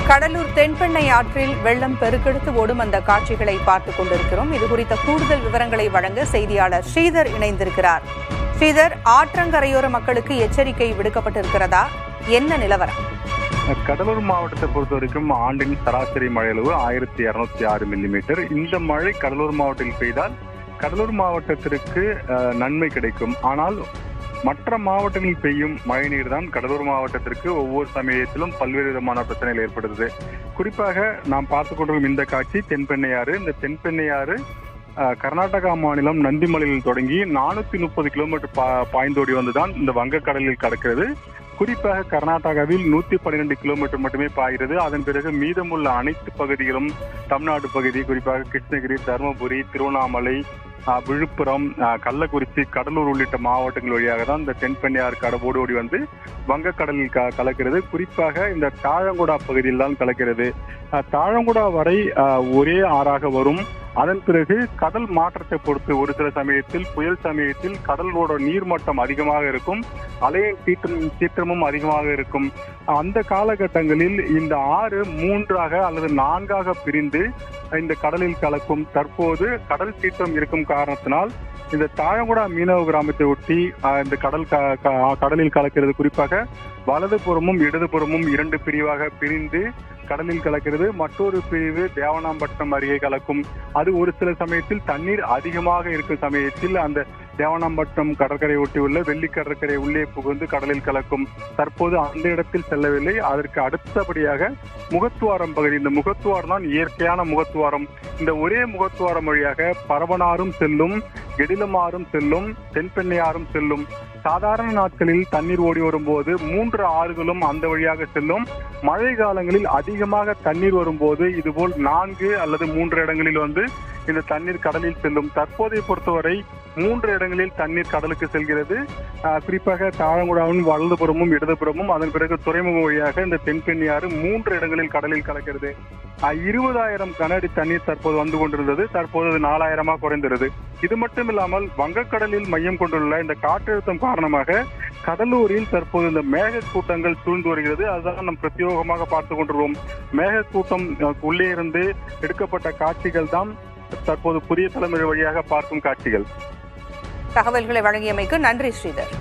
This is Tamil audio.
கடலூர் தென்பெண்ணை ஆற்றில் வெள்ளம் பெருக்கெடுத்து ஓடும் அந்த காட்சிகளை பார்த்துக் கொண்டிருக்கிறோம். இதுகுறித்த கூடுதல் விவரங்களை வழங்க செய்தியாளர் ஸ்ரீதர் இணைந்திருக்கிறார். ஸ்ரீதர், ஆற்றங்கரையோர மக்களுக்கு எச்சரிக்கை விடுக்கப்பட்டிருக்கிறதா? என்ன நிலவரம்? கடலூர் மாவட்டத்தை பொறுத்த வரைக்கும் ஆண்டின் சராசரி மழை அளவு 1206 மில்லிமீட்டர். இந்த மழை கடலூர் மாவட்டத்தில் பெய்தால் கடலூர் மாவட்டத்திற்கு நன்மை கிடைக்கும். ஆனால் மற்ற மாவட்டங்களில் பெய்யும் மழை நீர் தான் கடலூர் மாவட்டத்திற்கு ஒவ்வொரு சமயத்திலும் பல்வேறு விதமான பிரச்சனைகள் ஏற்படுது. குறிப்பாக நாம் பார்த்து கொண்டிருக்கும் இந்த காட்சி தென்பெண்ணையாறு. இந்த தென்பெண்ணையாறு கர்நாடகா மாநிலம் நந்திமலையில் தொடங்கி 430 கிலோமீட்டர் பாய்ந்தோடி வந்துதான் இந்த வங்கக்கடலில் கடக்கிறது. குறிப்பாக கர்நாடகாவில் 112 கிலோமீட்டர் மட்டுமே பாய்கிறது. அதன் பிறகு மீதமுள்ள அனைத்து பகுதிகளும் தமிழ்நாடு பகுதி, குறிப்பாக கிருஷ்ணகிரி, தருமபுரி, திருவண்ணாமலை, விழுப்புரம், கள்ளக்குறிச்சி, கடலூர் உள்ளிட்ட மாவட்டங்கள் வழியாக தான் இந்த தென்பெண்ணையாறு கடவோடி வந்து வங்கக்கடலில் கலக்கிறது. குறிப்பாக இந்த தாழங்குடா பகுதியில் தான் கலக்கிறது. தாழங்குடா வரை ஒரே ஆறாக வரும். அதன் பிறகு கடல் மாற்றத்தை பொறுத்து ஒரு சில சமயத்தில் புயல் சமயத்தில் கடலோட நீர்மட்டம் அதிகமாக இருக்கும், அலையின் சீற்றமும் அதிகமாக இருக்கும். அந்த காலகட்டங்களில் இந்த ஆறு 3ஆக அல்லது 4ஆக பிரிந்து இந்த கடலில் கலக்கும். தற்போது கடல் சீற்றம் இருக்கும் காரணத்தினால் இந்த தாழங்குடா மீனவ கிராமத்தை ஒட்டி இந்த கடலில் கலக்கிறது. குறிப்பாக வலதுபுறமும் இடதுபுறமும் 2 பிரிவாக பிரிந்து கடலில் கலக்கிறது. மற்றொரு பிரிவு தேவனாம்பட்டினம் அருகே கலக்கும். அது ஒரு சில சமயத்தில் தண்ணீர் அதிகமாக இருக்கும் சமயத்தில் அந்த தேவனாம்பட்டினம் கடற்கரை ஒட்டி உள்ள வெள்ளி கடற்கரை உள்ளே புகுந்து கடலில் கலக்கும். தற்போது அந்த இடத்தில் செல்லவில்லை. அதற்கு அடுத்தபடியாக முகத்துவாரம் பகுதி. இந்த முகத்துவாரம் தான் இயற்கையான முகத்துவாரம். இந்த ஒரே முகத்துவாரம் வழியாக பரவனாரும் செல்லும், கெடிலமாறும் செல்லும், தென்பெண்ணையாறும் செல்லும். சாதாரண நாட்களில் தண்ணீர் ஓடி வரும்போது 3 ஆறுகளும் அந்த வழியாக செல்லும். மழை காலங்களில் அதிகமாக தண்ணீர் வரும்போது இதுபோல் 4 அல்லது 3 இடங்களில் வந்து இந்த தண்ணீர் கடலில் செல்லும். தற்போதை பொறுத்தவரை 3 இடங்களில் தண்ணீர் கடலுக்கு செல்கிறது. குறிப்பாக தாழங்குடாவும் வலதுபுறமும் இடதுபுறமும், அதன் பிறகு துறைமுகம் வழியாக இந்த தென்பெண்ணையாறு 3 இடங்களில் கடலில் கலக்கிறது. 20,000 கனஅடி தண்ணீர் தற்போது வந்து கொண்டிருந்தது. தற்போது 4,000 குறைந்துள்ளது. இது மட்டும் இல்லாமல் வங்கக்கடலில் மையம் கொண்டுள்ள இந்த காற்றழுத்தம் காரணமாக கடலூரில் தற்போது இந்த மேக கூட்டங்கள் சூழ்ந்து வருகிறது. அதுதான் நாம் பிரத்யேகமாக பார்த்து கொண்டிருக்கிறோம். மேக கூட்டம் உள்ளே இருந்து எடுக்கப்பட்ட காட்சிகள் தான் தற்போது புதிய தலைமுறை வழியாக பார்க்கும் காட்சிகள். தகவல்களை வழங்கியமைக்கு நன்றி ஸ்ரீதர்.